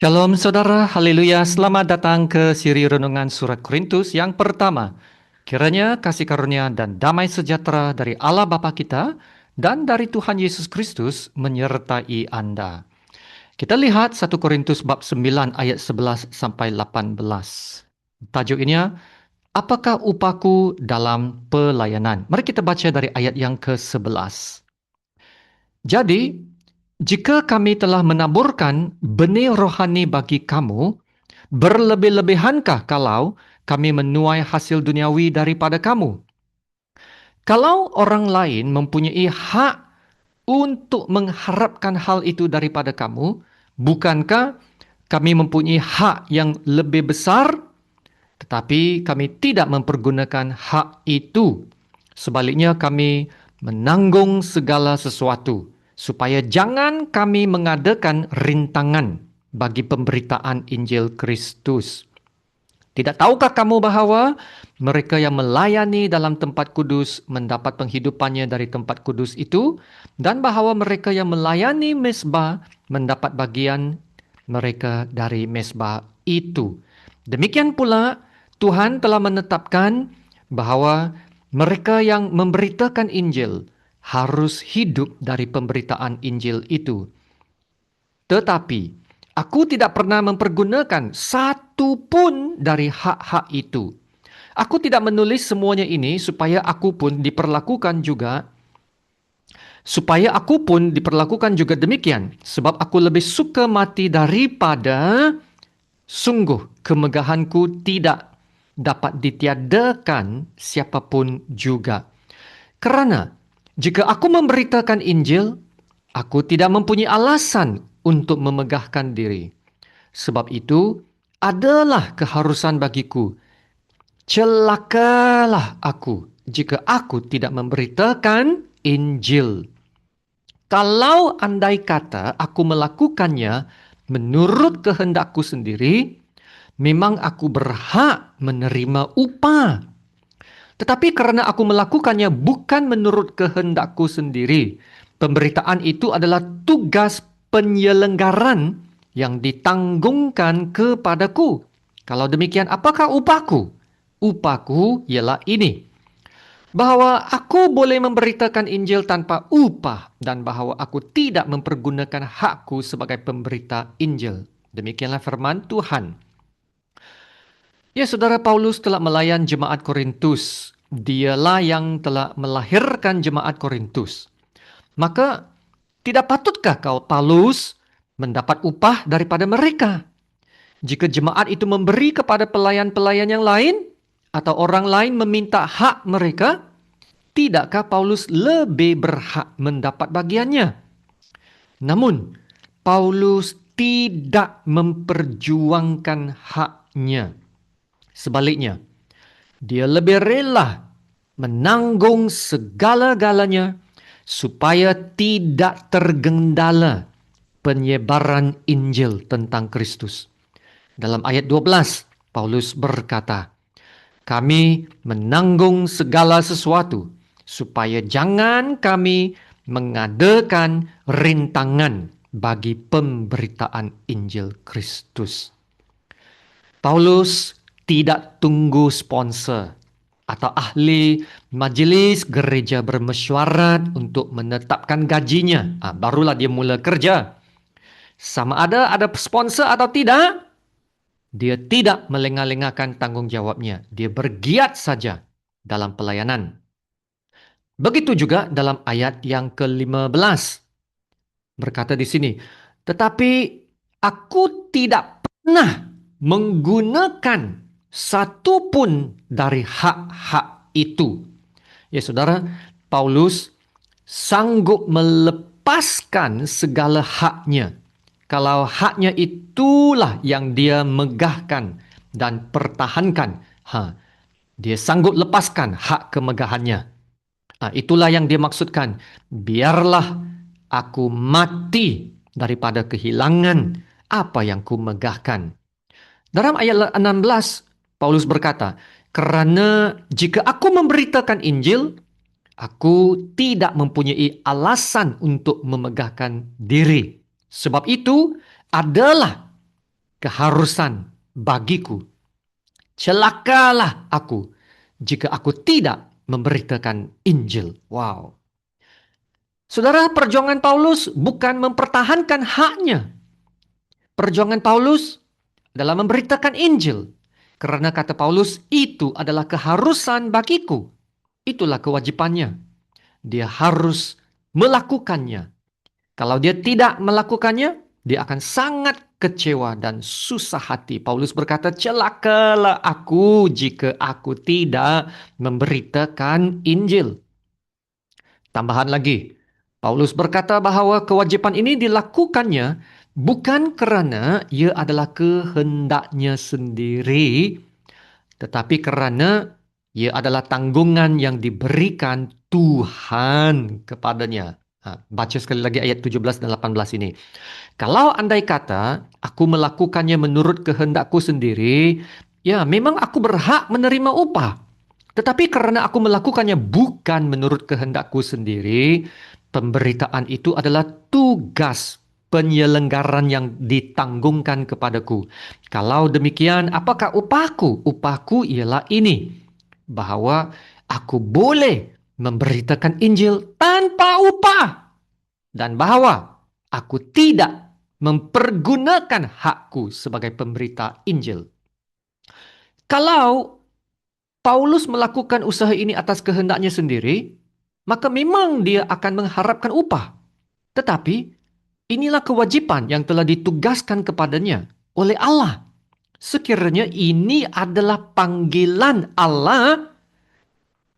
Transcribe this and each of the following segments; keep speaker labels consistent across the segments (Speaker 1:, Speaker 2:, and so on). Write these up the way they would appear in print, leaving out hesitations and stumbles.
Speaker 1: Shalom saudara, haleluya, selamat datang ke siri renungan surat Korintus yang pertama. Kiranya kasih karunia dan damai sejahtera dari Allah Bapa kita dan dari Tuhan Yesus Kristus menyertai Anda. Kita lihat 1 Korintus bab 9 ayat 11 sampai 18. Tajuk ini, apakah upahku dalam pelayanan? Mari kita baca dari ayat yang ke-11. Jadi, jika kami telah menaburkan benih rohani bagi kamu, berlebih-lebihankah kalau kami menuai hasil duniawi daripada kamu? Kalau orang lain mempunyai hak untuk mengharapkan hal itu daripada kamu, bukankah kami mempunyai hak yang lebih besar? Tetapi kami tidak mempergunakan hak itu. Sebaliknya kami menanggung segala sesuatu, supaya jangan kami mengadakan rintangan bagi pemberitaan Injil Kristus. Tidak tahukah kamu bahawa mereka yang melayani dalam tempat kudus mendapat penghidupannya dari tempat kudus itu, dan bahawa mereka yang melayani mezbah mendapat bagian mereka dari mezbah itu. Demikian pula Tuhan telah menetapkan bahawa mereka yang memberitakan Injil harus hidup dari pemberitaan Injil itu. Tetapi aku tidak pernah mempergunakan satu pun dari hak-hak itu. Aku tidak menulis semuanya ini supaya aku pun diperlakukan juga demikian, sebab aku lebih suka mati daripada sungguh kemegahanku tidak dapat ditiadakan siapapun juga. Kerana jika aku memberitakan Injil, aku tidak mempunyai alasan untuk memegahkan diri. Sebab itu adalah keharusan bagiku. Celakalah aku jika aku tidak memberitakan Injil. Kalau andai kata aku melakukannya menurut kehendakku sendiri, memang aku berhak menerima upah. Tetapi karena aku melakukannya bukan menurut kehendakku sendiri, pemberitaan itu adalah tugas penyelenggaran yang ditanggungkan kepadaku. Kalau demikian, apakah upahku? Upahku ialah ini, bahawa aku boleh memberitakan Injil tanpa upah dan bahawa aku tidak mempergunakan hakku sebagai pemberita Injil. Demikianlah firman Tuhan. Ya, saudara, Paulus telah melayan jemaat Korintus. Dialah yang telah melahirkan jemaat Korintus. Maka tidak patutkah kau Paulus mendapat upah daripada mereka? Jika jemaat itu memberi kepada pelayan-pelayan yang lain atau orang lain meminta hak mereka, tidakkah Paulus lebih berhak mendapat bagiannya? Namun, Paulus tidak memperjuangkan haknya. Sebaliknya, dia lebih rela menanggung segala-galanya supaya tidak tergendala penyebaran Injil tentang Kristus. Dalam ayat 12, Paulus berkata, kami menanggung segala sesuatu supaya jangan kami mengadakan rintangan bagi pemberitaan Injil Kristus. Paulus tidak tunggu sponsor atau ahli majelis gereja bermesyuarat untuk menetapkan gajinya. Barulah dia mula kerja. Sama ada sponsor atau tidak, dia tidak melengah-lengahkan tanggungjawabnya. Dia bergiat saja dalam pelayanan. Begitu juga dalam ayat yang ke-15. Berkata di sini, tetapi aku tidak pernah menggunakan satu pun dari hak-hak itu. Ya saudara, Paulus sanggup melepaskan segala haknya. Kalau haknya itulah yang dia megahkan dan pertahankan, dia sanggup lepaskan hak kemegahannya. Itulah yang dia maksudkan. Biarlah aku mati daripada kehilangan apa yang ku megahkan. Dalam ayat 16, Paulus berkata, kerana jika aku memberitakan Injil, aku tidak mempunyai alasan untuk memegahkan diri. Sebab itu adalah keharusan bagiku. Celakalah aku jika aku tidak memberitakan Injil. Wow. Saudara, perjuangan Paulus bukan mempertahankan haknya. Perjuangan Paulus dalam memberitakan Injil. Karena kata Paulus, itu adalah keharusan bagiku. Itulah kewajibannya. Dia harus melakukannya. Kalau dia tidak melakukannya, dia akan sangat kecewa dan susah hati. Paulus berkata, celakalah aku jika aku tidak memberitakan Injil. Tambahan lagi, Paulus berkata bahwa kewajiban ini dilakukannya bukan karena ia adalah kehendaknya sendiri, tetapi karena ia adalah tanggungan yang diberikan Tuhan kepadanya. Baca sekali lagi ayat 17 dan 18 ini. Kalau andai kata aku melakukannya menurut kehendakku sendiri, ya memang aku berhak menerima upah. Tetapi karena aku melakukannya bukan menurut kehendakku sendiri, pemberitaan itu adalah tugas penyelenggaran yang ditanggungkan kepadaku. Kalau demikian, apakah upahku? Upahku ialah ini, bahwa aku boleh memberitakan Injil tanpa upah, dan bahwa aku tidak mempergunakan hakku sebagai pemberita Injil. Kalau Paulus melakukan usaha ini atas kehendaknya sendiri, maka memang dia akan mengharapkan upah. Tetapi inilah kewajiban yang telah ditugaskan kepadanya oleh Allah. Sekiranya ini adalah panggilan Allah,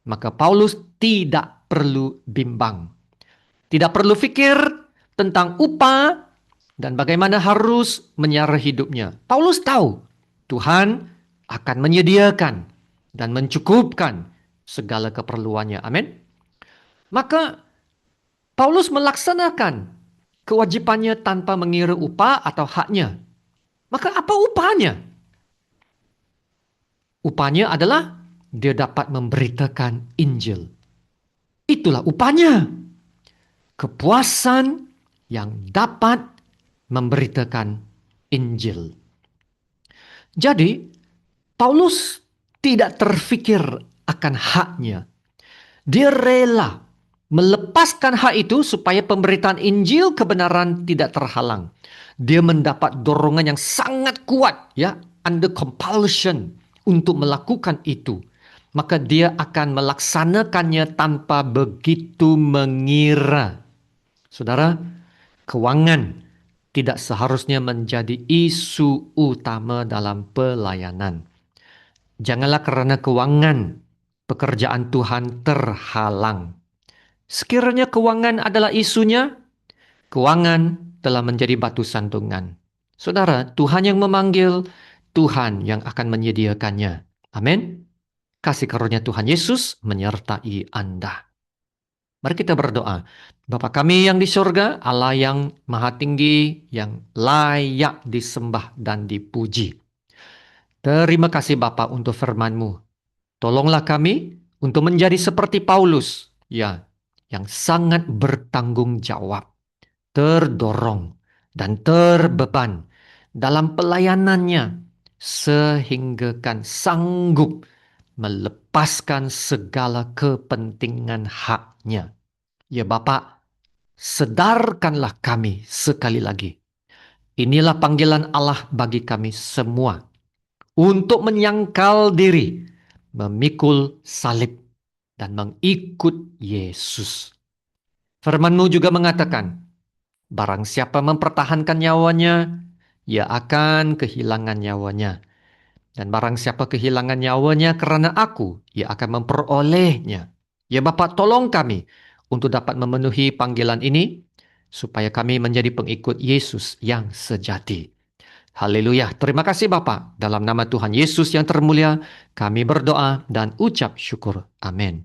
Speaker 1: maka Paulus tidak perlu bimbang. Tidak perlu fikir tentang upah dan bagaimana harus menyerah hidupnya. Paulus tahu Tuhan akan menyediakan dan mencukupkan segala keperluannya. Amin. Maka Paulus melaksanakan kewajibannya tanpa mengira upah atau haknya. Maka apa upahnya? Upahnya adalah dia dapat memberitakan Injil. Itulah upahnya. Kepuasan yang dapat memberitakan Injil. Jadi, Paulus tidak terfikir akan haknya. Dia rela melepaskan hak itu supaya pemberitaan Injil kebenaran tidak terhalang. Dia mendapat dorongan yang sangat kuat, ya, under compulsion untuk melakukan itu. Maka dia akan melaksanakannya tanpa begitu mengira. Saudara, keuangan tidak seharusnya menjadi isu utama dalam pelayanan. Janganlah karena keuangan pekerjaan Tuhan terhalang. Sekiranya keuangan adalah isunya, keuangan telah menjadi batu sandungan. Saudara, Tuhan yang memanggil, Tuhan yang akan menyediakannya. Amin. Kasih karunia Tuhan Yesus menyertai Anda. Mari kita berdoa. Bapa kami yang di surga, Allah yang maha tinggi, yang layak disembah dan dipuji. Terima kasih Bapa untuk firman-Mu. Tolonglah kami untuk menjadi seperti Paulus, ya, yang sangat bertanggung jawab, terdorong, dan terbeban dalam pelayanannya, sehingga kan sanggup melepaskan segala kepentingan haknya. Ya Bapak, sedarkanlah kami sekali lagi. Inilah panggilan Allah bagi kami semua untuk menyangkal diri, memikul salib, dan mengikut Yesus. Firman-Mu juga mengatakan, barang siapa mempertahankan nyawanya, ia akan kehilangan nyawanya. Dan barang siapa kehilangan nyawanya karena aku, ia akan memperolehnya. Ya Bapak, tolong kami untuk dapat memenuhi panggilan ini, supaya kami menjadi pengikut Yesus yang sejati. Haleluya. Terima kasih Bapak. Dalam nama Tuhan Yesus yang termulia, kami berdoa dan ucap syukur. Amin.